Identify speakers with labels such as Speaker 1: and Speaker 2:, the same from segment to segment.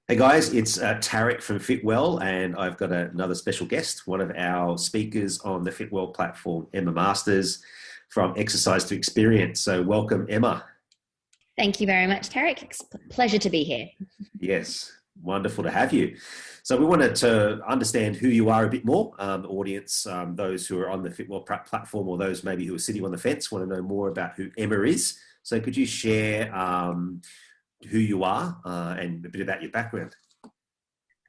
Speaker 1: Hey guys, it's Tarek from Fitwell, and I've got another special guest, one of our speakers on the Fitwell platform, Emma Masters from Exercise to Experience. So, welcome, Emma.
Speaker 2: Thank you very much, Tarek. It's a pleasure to be here.
Speaker 1: Yes, wonderful to have you. So, we wanted to understand who you are a bit more. The audience, those who are on the Fitwell platform, or those maybe who are sitting on the fence, want to know more about who Emma is. So, could you share who you are and a bit about your background?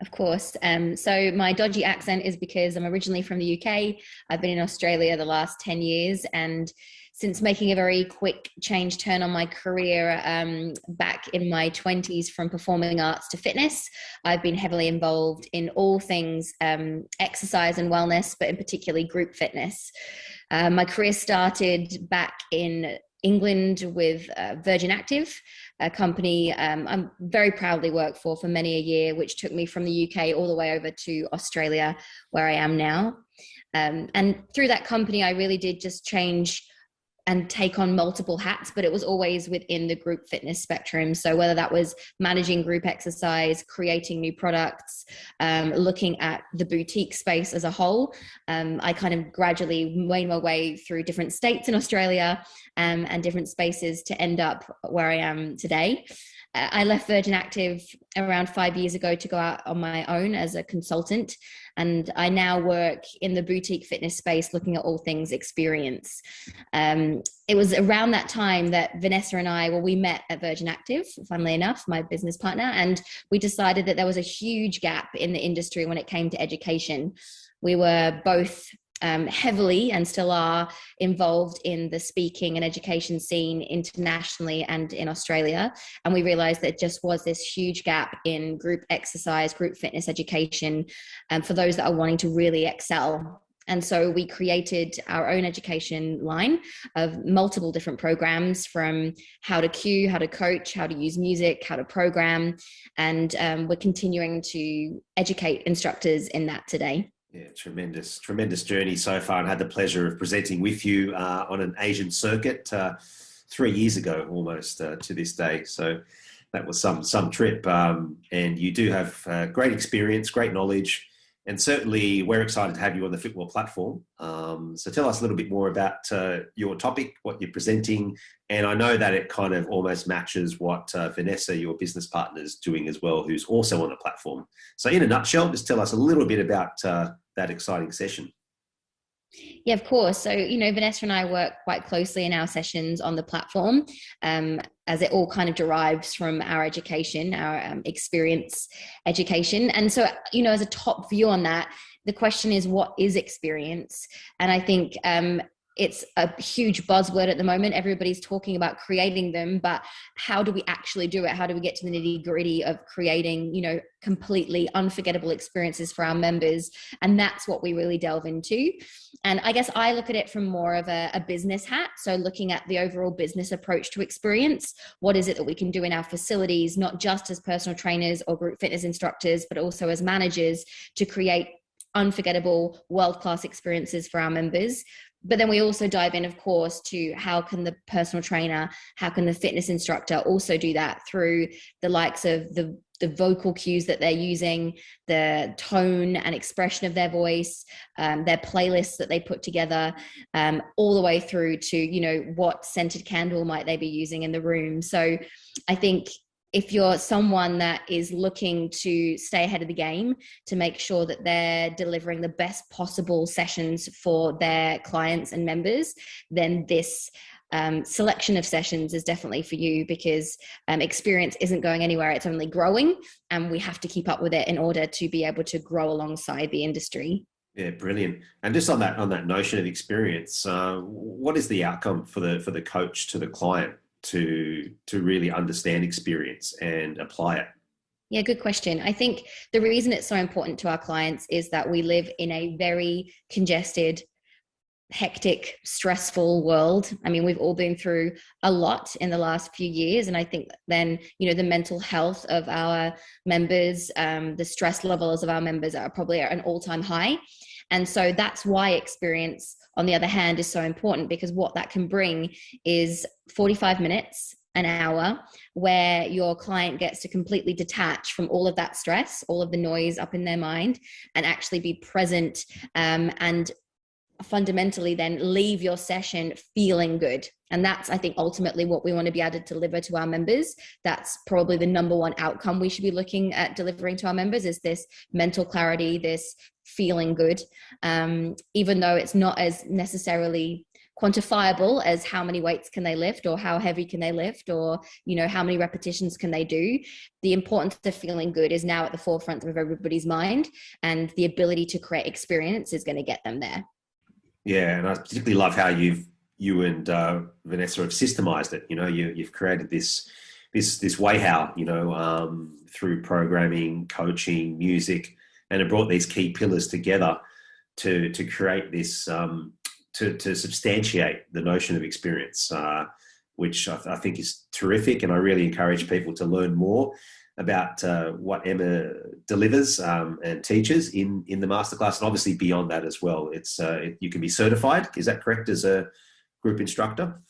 Speaker 2: Of course. So my dodgy accent is because I'm originally from the UK. I've been in Australia the last 10 years. And since making a very quick change turn on my career back in my 20s from performing arts to fitness, I've been heavily involved in all things exercise and wellness, but in particularly group fitness. My career started back in England with Virgin Active, a company I'm very proudly worked for many a year, which took me from the UK all the way over to Australia, where I am now. And through that company, I really did just change and take on multiple hats, but it was always within the group fitness spectrum. So whether that was managing group exercise, creating new products, looking at the boutique space as a whole, I kind of gradually made my way through different states in Australia and different spaces to end up where I am today. I left Virgin Active around 5 years ago to go out on my own as a consultant. And I now work in the boutique fitness space looking at all things experience. It was around that time that Vanessa and we met at Virgin Active, funnily enough, my business partner, and we decided that there was a huge gap in the industry when it came to education. We were both heavily and still are involved in the speaking and education scene internationally and in Australia. And we realized that just was this huge gap in group exercise, group fitness education for those that are wanting to really excel. And so we created our own education line of multiple different programs, from how to cue, how to coach, how to use music, how to program. And we're continuing to educate instructors in that today.
Speaker 1: Yeah, tremendous journey so far, and had the pleasure of presenting with you on an Asian circuit 3 years ago, almost to this day. So that was some trip, and you do have great experience, great knowledge, and certainly we're excited to have you on the Fitwell platform. So tell us a little bit more about your topic, what you're presenting, and I know that it kind of almost matches what Vanessa, your business partner, is doing as well, who's also on the platform. So in a nutshell, just tell us a little bit about that exciting session.
Speaker 2: Yeah, of course. So, Vanessa and I work quite closely in our sessions on the platform, as it all kind of derives from our education, our experience education. And so, as a top view on that, the question is, what is experience? And I think it's a huge buzzword at the moment. Everybody's talking about creating them, but how do we actually do it? How do we get to the nitty gritty of creating, completely unforgettable experiences for our members? And that's what we really delve into. And I guess I look at it from more of a business hat. So looking at the overall business approach to experience, what is it that we can do in our facilities, not just as personal trainers or group fitness instructors, but also as managers, to create unforgettable world-class experiences for our members. But then we also dive in, of course, to how can the personal trainer, how can the fitness instructor also do that through the likes of the vocal cues that they're using, the tone and expression of their voice, their playlists that they put together, all the way through to, what scented candle might they be using in the room. So I think if you're someone that is looking to stay ahead of the game, to make sure that they're delivering the best possible sessions for their clients and members, then this selection of sessions is definitely for you, because experience isn't going anywhere. It's only growing, and we have to keep up with it in order to be able to grow alongside the industry.
Speaker 1: Yeah, brilliant. And just on that notion of experience, what is the outcome for the coach to the client to really understand experience and apply it?
Speaker 2: Yeah, good question. I think the reason it's so important to our clients is that we live in a very congested, hectic, stressful world. I mean, we've all been through a lot in the last few years. And I think then, the mental health of our members, the stress levels of our members are probably at an all-time high. And so that's why experience, on the other hand, is so important, because what that can bring is 45 minutes an hour where your client gets to completely detach from all of that stress, all of the noise up in their mind, and actually be present, and fundamentally then leave your session feeling good. And that's, I think, ultimately what we want to be able to deliver to our members. That's probably the number one outcome we should be looking at delivering to our members, is this mental clarity, this feeling good. Even though it's not as necessarily quantifiable as how many weights can they lift, or how heavy can they lift, or, you know, how many repetitions can they do, the importance of feeling good is now at the forefront of everybody's mind, and the ability to create experience is going to get them there.
Speaker 1: Yeah, and I particularly love how you and Vanessa have systemized it. You know, you've created this way how, you know, through programming, coaching, music, and it brought these key pillars together to create this, to substantiate the notion of experience, which I think is terrific. And I really encourage people to learn more about what Emma delivers and teaches in the masterclass, and obviously beyond that as well. It's you can be certified. Is that correct, as a group instructor?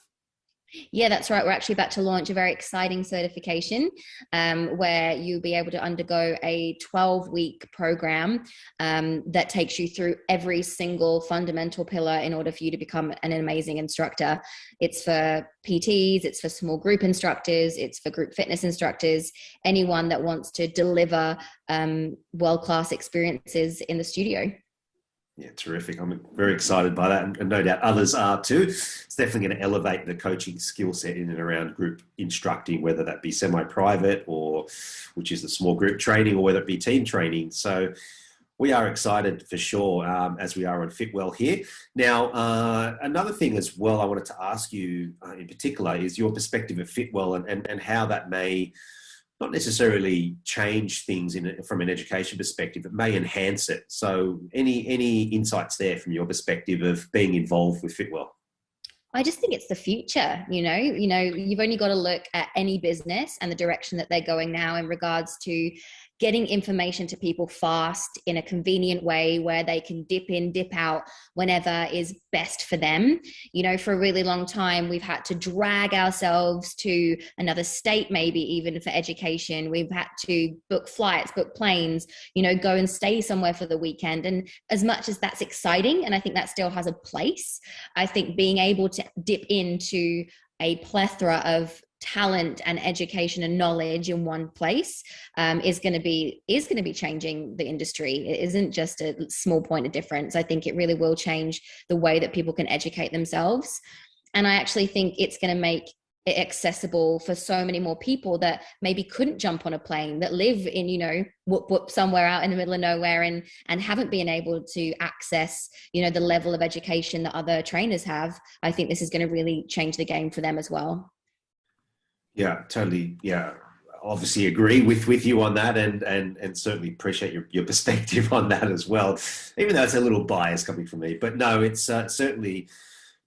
Speaker 2: Yeah, that's right. We're actually about to launch a very exciting certification, where you'll be able to undergo a 12-week program that takes you through every single fundamental pillar in order for you to become an amazing instructor. It's for PTs, it's for small group instructors, it's for group fitness instructors, anyone that wants to deliver world-class experiences in the studio.
Speaker 1: Yeah, terrific. I'm very excited by that, and no doubt others are too. It's definitely going to elevate the coaching skill set in and around group instructing, whether that be semi-private, or which is the small group training, or whether it be team training. So we are excited for sure, as we are on Fitwell here. Now, another thing as well I wanted to ask you in particular is your perspective of Fitwell, and how that may not necessarily change things from an education perspective, but may enhance it. So any insights there from your perspective of being involved with Fitwell?
Speaker 2: I just think it's the future. You know, you've only got to look at any business and the direction that they're going now in regards to getting information to people fast in a convenient way, where they can dip in, dip out whenever is best for them. You know, for a really long time, we've had to drag ourselves to another state, maybe even for education. We've had to book flights, book planes, you know, go and stay somewhere for the weekend. And as much as that's exciting, and I think that still has a place, I think being able to dip into a plethora of talent and education and knowledge in one place is going to be changing the industry. It isn't just a small point of difference. I think it really will change the way that people can educate themselves. And I actually think it's going to make it accessible for so many more people that maybe couldn't jump on a plane, that live in, you know, somewhere out in the middle of nowhere, and haven't been able to access, you know, the level of education that other trainers have. I think this is going to really change the game for them as well.
Speaker 1: Yeah, totally. Yeah, obviously agree with you on that, and certainly appreciate your perspective on that as well, even though it's a little biased coming from me. But no, it's certainly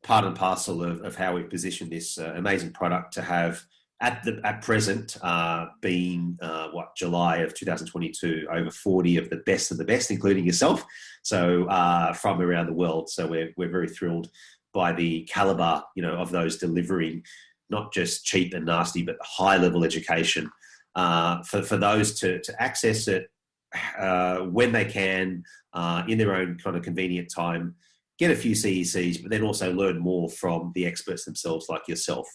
Speaker 1: part and parcel of how we position this amazing product to have at present, being July of 2022, over 40 of the best, including yourself. So from around the world. So we're very thrilled by the caliber, you know, of those delivering not just cheap and nasty, but high level education for those to access it when they can, in their own kind of convenient time, get a few CECs, but then also learn more from the experts themselves, like yourself,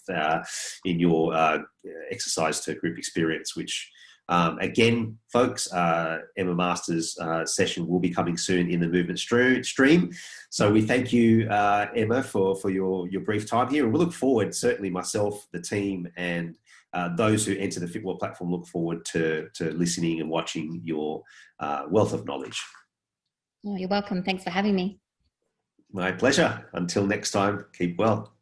Speaker 1: in your exercise to group experience, which again, folks, Emma Masters' session will be coming soon in the movement stream. So we thank you, Emma, for your brief time here. And we look forward, certainly myself, the team, and those who enter the Fitwell platform look forward to listening and watching your wealth of knowledge.
Speaker 2: Oh, you're welcome. Thanks for having me.
Speaker 1: My pleasure. Until next time, keep well.